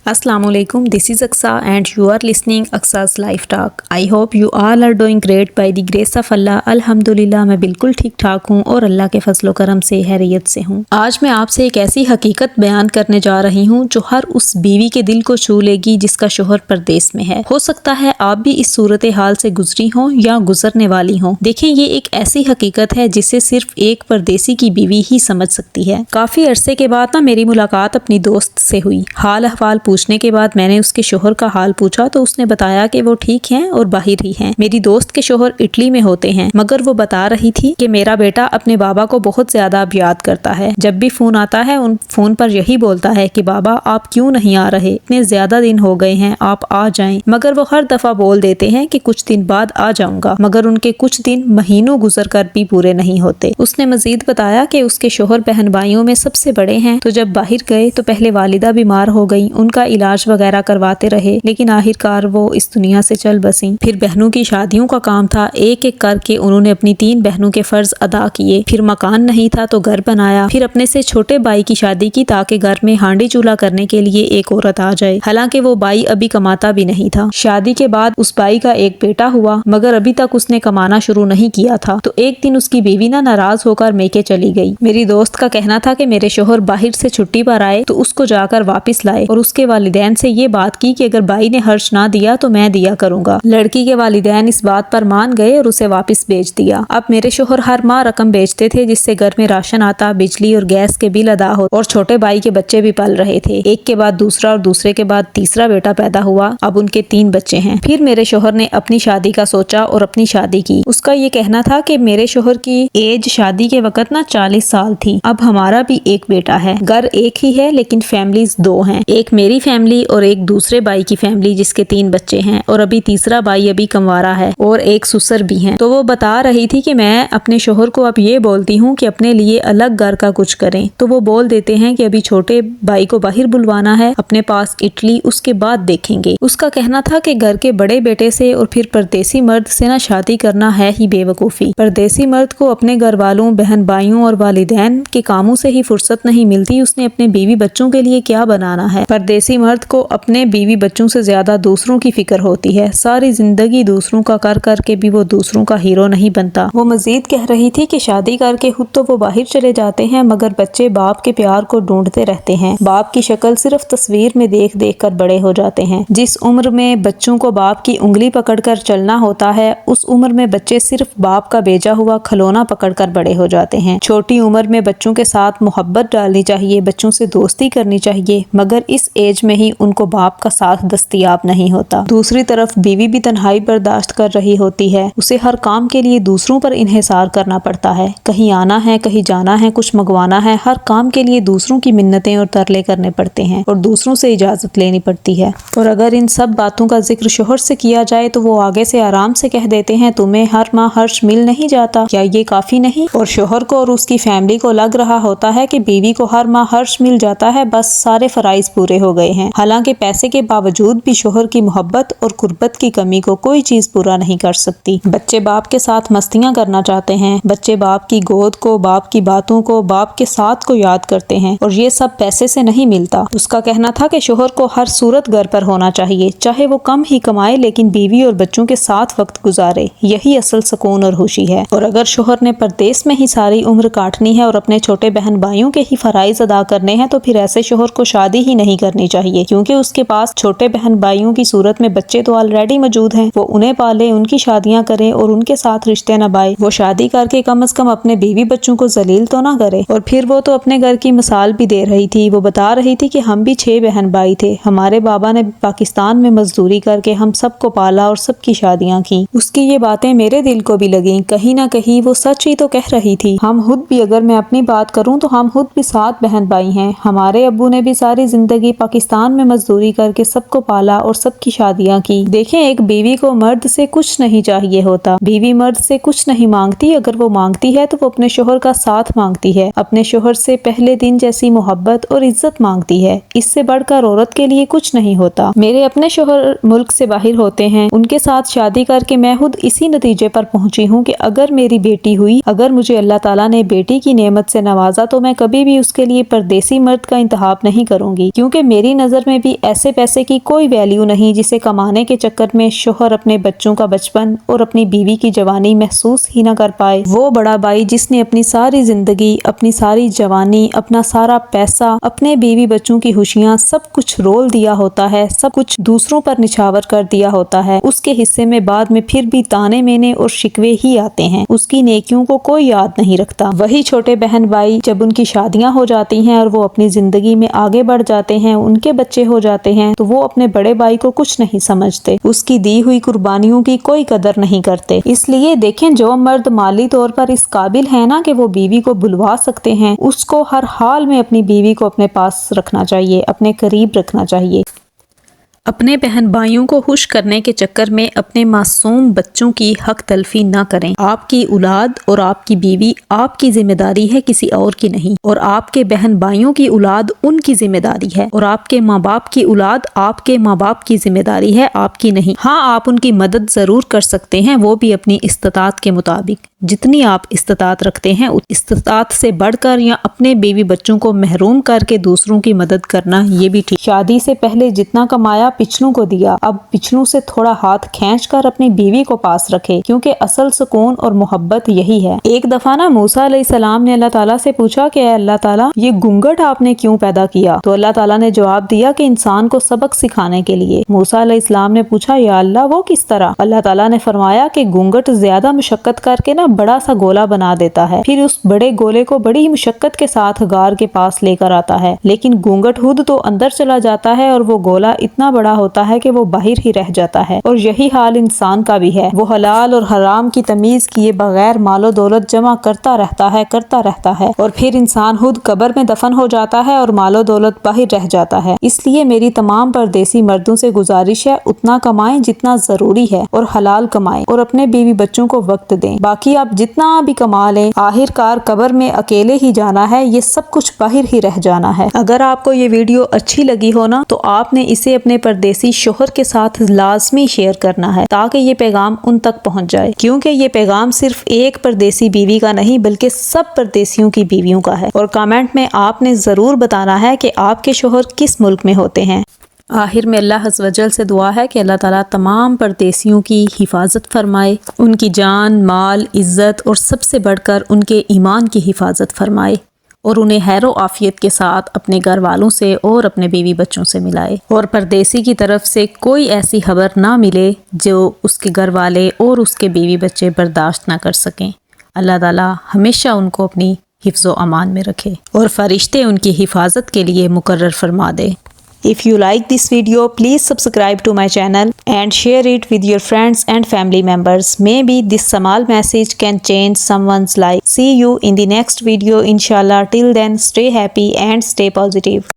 Assalamu alaikum, this is Aqsa and you are listening Aqsa's Life Talk. I hope you all are doing great by the grace of Allah. अल्हम्दुलिल्लाह मैं बिल्कुल ठीक ठाक हूँ और अल्लाह के फजलो करम से हैरियत से हूँ। आज मैं आपसे एक ऐसी हकीकत बयान करने जा रही हूँ जो हर उस बीवी के दिल को छू लेगी जिसका शोहर परदेस में है। हो सकता है आप भी इस सूरत हाल से गुजरी हों या गुजरने वाली हों। देखें, ये एक ऐसी हकीकत है जिसे सिर्फ एक परदेसी की बीवी ही समझ सकती है। काफ़ी अरसे के बाद मेरी मुलाकात अपनी दोस्त से हुई। हाल अहवाल पूछने के बाद मैंने उसके शोहर का हाल पूछा तो उसने बताया कि वो ठीक हैं और बाहर ही हैं। मेरी दोस्त के शोहर इटली में होते हैं, मगर वो बता रही थी कि मेरा बेटा अपने बाबा को बहुत ज्यादा अब याद करता है। जब भी फोन आता है उन फोन पर यही बोलता है कि बाबा आप क्यों नहीं आ रहे, इतने ज्यादा दिन हो गए हैं, आप आ जाएं। मगर वो हर दफा बोल देते हैं कि कुछ दिन बाद आ जाऊंगा, मगर उनके कुछ दिन महीनों गुजर कर भी पूरे नहीं होते। उसने मजीद बताया कि उसके शोहर बहन भाइयों में सबसे बड़े हैं, तो जब बाहर गए तो पहले वालिदा बीमार हो गई, उनका इलाज वगैरह करवाते रहे, लेकिन आखिरकार वो इस दुनिया से चल बसी। फिर बहनों की शादियों का काम था, एक एक करके उन्होंने अपनी 3 बहनों के फर्ज अदा किए। फिर मकान नहीं था तो घर बनाया, फिर अपने से छोटे भाई की शादी की ताकि घर में हांडी चूल्हा करने के लिए एक औरत आ जाए। हालांकि वो भाई अभी कमाता भी नहीं था। शादी के बाद उस भाई का एक बेटा हुआ, मगर अभी तक उसने कमाना शुरू नहीं किया था। तो एक दिन उसकी बीवी नाराज होकर मेके चली गई। मेरी दोस्त का कहना था कि मेरे शोहर बाहर से छुट्टी पर आए तो उसको जाकर वापस लाए और उसके वालिदैन से ये बात की कि अगर भाई ने हर्ष ना दिया तो मैं दिया करूंगा। लड़की के वालिदैन इस बात पर मान गए और उसे वापस भेज दिया। अब मेरे शोहर हर माह रकम भेजते थे जिससे घर में राशन आता, बिजली और गैस के बिल अदा हो और छोटे भाई के बच्चे भी पल रहे थे। एक के बाद दूसरा और दूसरे के बाद तीसरा बेटा पैदा हुआ। अब उनके 3 बच्चे हैं। फिर मेरे शोहर ने अपनी शादी का सोचा और अपनी शादी की। उसका ये कहना था कि मेरे शोहर की एज शादी के वक्त 40 साल थी। अब हमारा भी एक बेटा है, घर एक ही है लेकिन फैमिलीज 2 हैं, एक मेरी फैमिली और एक दूसरे भाई की फैमिली जिसके 3 बच्चे हैं और अभी तीसरा भाई अभी कंवारा है और एक सुसर भी हैं। तो वो बता रही थी कि मैं अपने शोहर को अब ये बोलती हूँ कि अपने लिए अलग घर का कुछ करें, तो वो बोल देते हैं कि अभी छोटे भाई को बाहर बुलवाना है, अपने पास इटली, उसके बाद देखेंगे। उसका कहना था कि घर के बड़े बेटे से और फिर परदेसी मर्द से ना शादी करना है ही बेवकूफी। परदेसी मर्द को अपने घर वालों, बहन भाइयों और वालिदैन के कामों से ही फुर्सत नहीं मिलती, उसने अपने बीवी बच्चों के लिए क्या बनाना है। परदेसी मर्द को अपने बीवी बच्चों से ज्यादा दूसरों की फिक्र होती है। सारी जिंदगी दूसरों का कर करके भी वो दूसरों का हीरो नहीं बनता। वो मजीद कह रही थी कि शादी करके खुद तो वो बाहर चले जाते हैं, मगर बच्चे बाप के प्यार को ढूंढते रहते हैं। बाप की शक्ल सिर्फ तस्वीर में देख देख कर बड़े हो जाते हैं। जिस उम्र में बच्चों को बाप की उंगली पकड़कर चलना होता है, उस उम्र में बच्चे सिर्फ बाप का भेजा हुआ खिलौना पकड़कर बड़े हो जाते हैं। छोटी उम्र में बच्चों के साथ मोहब्बत डालनी चाहिए, बच्चों से दोस्ती करनी चाहिए, मगर इस एज में ही उनको बाप का साथ दस्तयाब नहीं होता। दूसरी तरफ बीवी भी तन्हाई बर्दाश्त कर रही होती है। उसे हर काम के लिए दूसरों पर इन्हिसार करना पड़ता है। कहीं आना है, कहीं जाना है, कुछ मंगवाना है, हर काम के लिए दूसरों की मिन्नतें और तरले करने पड़ते हैं और दूसरों से इजाजत लेनी पड़ती है। और अगर इन सब बातों का जिक्र शोहर से किया जाए तो वो आगे से आराम से कह देते हैं, तुम्हें हर माह हर्ष मिल नहीं जाता, क्या ये काफी नहीं? और शोहर को और उसकी फैमिली को लग रहा होता है कि बीवी को हर माह हर्ष मिल जाता है, बस सारे फराइज पूरे हो गए हैं। हालांकि पैसे के बावजूद भी शोहर की मोहब्बत और कुर्बत की कमी को कोई चीज पूरा नहीं कर सकती। बच्चे बाप के साथ मस्तियां करना चाहते हैं, बच्चे बाप की गोद को, बाप की बातों को, बाप के साथ को याद करते हैं और ये सब पैसे से नहीं मिलता। उसका कहना था कि शोहर को हर सूरत घर पर होना चाहिए, चाहे वो कम ही कमाए लेकिन बीवी और बच्चों के साथ वक्त गुजारे, यही असल सुकून और खुशी है। और अगर शोहर ने परदेस में ही सारी उम्र काटनी है और अपने छोटे बहन भाइयों के ही फराइज अदा करने हैं तो फिर ऐसे शोहर को शादी ही नहीं करनी चाहिए, क्योंकि उसके पास छोटे बहन भाइयों की सूरत में बच्चे तो ऑलरेडी मौजूद हैं। वो उन्हें पाले, उनकी शादियां करे और उनके साथ रिश्ते निभाए। वो शादी करके कम से कम अपने बीवी बच्चों को जलील तो ना करे। और फिर वो तो अपने घर की मिसाल भी दे रही थी। वो बता रही थी कि हम भी 6 बहन भाई थे, हमारे बाबा ने पाकिस्तान में मजदूरी करके हम सबको पाला और सबकी शादियां की। उसकी ये बातें मेरे दिल को भी लगी। कहीं ना कहीं वो सच ही तो कह रही थी। हम खुद भी, अगर मैं अपनी बात करूं तो हम खुद भी 7 बहन भाई हैं। हमारे अब्बू ने भी सारी जिंदगी पाकिस्तान में मजदूरी करके सबको पाला और सबकी शादियां की। देखें, एक बीवी को मर्द से कुछ नहीं चाहिए होता। बीवी मर्द से कुछ नहीं मांगती, अगर वो मांगती है तो वो अपने शोहर का साथ मांगती है, अपने शोहर से पहले दिन जैसी मोहब्बत और इज्जत मांगती है। इससे बढ़कर औरत के लिए कुछ नहीं होता। मेरे अपने शोहर मुल्क से बाहर होते हैं, उनके साथ शादी करके मैं खुद इसी नतीजे पर पहुंची हूँ कि अगर मेरी बेटी हुई, अगर मुझे अल्लाह ताला ने बेटी की नेमत से नवाजा तो मैं कभी भी उसके लिए परदेसी मर्द का इंतखाब नहीं करूंगी, क्योंकि मेरी نظر میں بھی ایسے پیسے کی کوئی ویلیو نہیں جسے کمانے کے چکر میں شوہر اپنے بچوں کا بچپن اور اپنی بیوی کی جوانی محسوس ہی نہ کر پائے۔ وہ بڑا بھائی جس نے اپنی ساری زندگی، اپنی ساری جوانی، اپنا سارا پیسہ، اپنے بیوی بچوں کی خوشیاں سب کچھ رول دیا ہوتا ہے، سب کچھ دوسروں پر نچھاور کر دیا ہوتا ہے، اس کے حصے میں بعد میں پھر بھی تانے مینے اور شکوے ہی آتے ہیں، اس کی نیکیوں کو کوئی یاد نہیں رکھتا۔ وہی چھوٹے بہن بھائی جب ان کی شادیاں ہو جاتی ہیں اور وہ اپنی زندگی میں آگے بڑھ جاتے ہیں، ان کے بچے ہو جاتے ہیں، تو وہ اپنے بڑے بھائی کو کچھ نہیں سمجھتے، اس کی دی ہوئی قربانیوں کی کوئی قدر نہیں کرتے۔ اس لیے دیکھیں، جو مرد مالی طور پر اس قابل ہے نا کہ وہ بیوی کو بلوا سکتے ہیں، اس کو ہر حال میں اپنی بیوی کو اپنے پاس رکھنا چاہیے، اپنے قریب رکھنا چاہیے۔ اپنے بہن بھائیوں کو خوش کرنے کے چکر میں اپنے معصوم بچوں کی حق تلفی نہ کریں۔ آپ کی اولاد اور آپ کی بیوی آپ کی ذمہ داری ہے، کسی اور کی نہیں، اور آپ کے بہن بھائیوں کی اولاد ان کی ذمہ داری ہے، اور آپ کے ماں باپ کی اولاد آپ کے ماں باپ کی ذمہ داری ہے، آپ کی نہیں۔ ہاں، آپ ان کی مدد ضرور کر سکتے ہیں، وہ بھی اپنی استطاعت کے مطابق، جتنی آپ استطاعت رکھتے ہیں، استطاعت سے بڑھ کر یا اپنے بیوی بچوں کو محروم کر کے دوسروں کی مدد کرنا یہ بھی ٹھیک۔ شادی سے پہلے جتنا کمایا پچھلوں کو دیا، اب پچھلوں سے تھوڑا ہاتھ کھینچ کر اپنی بیوی کو پاس رکھے، کیونکہ اصل سکون اور محبت یہی ہے۔ ایک دفعہ نا موسیٰ علیہ السلام نے اللہ تعالیٰ سے پوچھا کہ اے اللہ تعالیٰ، یہ گھونگھٹ آپ نے کیوں پیدا کیا؟ تو اللہ تعالیٰ نے جواب دیا کہ انسان کو سبق سکھانے کے لیے۔ موسیٰ علیہ السلام نے پوچھا یا اللہ وہ کس طرح؟ اللہ تعالیٰ نے فرمایا کہ گھونگھٹ زیادہ مشقت کر کے نا بڑا سا گولا بنا دیتا ہے، پھر اس بڑے گولے کو بڑی مشقت کے ساتھ غار کے پاس لے کر آتا ہے، لیکن گھونگھٹ خود تو اندر چلا جاتا ہے اور وہ گولا اتنا بڑا ہوتا ہے کہ وہ باہر ہی رہ جاتا ہے۔ اور یہی حال انسان کا بھی ہے، وہ حلال اور حرام کی تمیز کیے بغیر مال و دولت جمع کرتا رہتا ہے اور پھر انسان خود قبر میں دفن ہو جاتا ہے اور مال و دولت باہر رہ جاتا ہے۔ اس لیے میری تمام پردیسی مردوں سے گزارش ہے، اتنا کمائیں جتنا ضروری ہے اور حلال کمائیں اور اپنے بیوی بچوں کو وقت دیں، باقی آپ جتنا بھی کما لیں، آخر کار قبر میں اکیلے ہی جانا ہے، یہ سب کچھ باہر ہی رہ جانا ہے۔ اگر آپ کو یہ ویڈیو اچھی لگی ہو نا تو آپ نے اسے اپنے پردیسی شوہر کے ساتھ لازمی شیئر کرنا ہے تاکہ یہ پیغام ان تک پہنچ جائے، کیونکہ یہ پیغام صرف ایک پردیسی بیوی کا نہیں بلکہ سب پردیسیوں کی بیویوں کا ہے۔ اور کامنٹ میں آپ نے ضرور بتانا ہے کہ آپ کے شوہر کس ملک میں ہوتے ہیں۔ آخر میں اللہ عز و جل سے دعا ہے کہ اللہ تعالیٰ تمام پردیسیوں کی حفاظت فرمائے، ان کی جان، مال، عزت اور سب سے بڑھ کر ان کے ایمان کی حفاظت فرمائے، اور انہیں خیر و عافیت کے ساتھ اپنے گھر والوں سے اور اپنے بیوی بچوں سے ملائے، اور پردیسی کی طرف سے کوئی ایسی خبر نہ ملے جو اس کے گھر والے اور اس کے بیوی بچے برداشت نہ کر سکیں۔ اللہ تعالیٰ ہمیشہ ان کو اپنی حفظ و امان میں رکھے اور فرشتے ان کی حفاظت کے لیے مقرر فرما دے۔ If you like this video, please subscribe to my channel and share it with your friends and family members. Maybe this small message can change someone's life. See you in the next video, inshallah. Till then, stay happy and stay positive.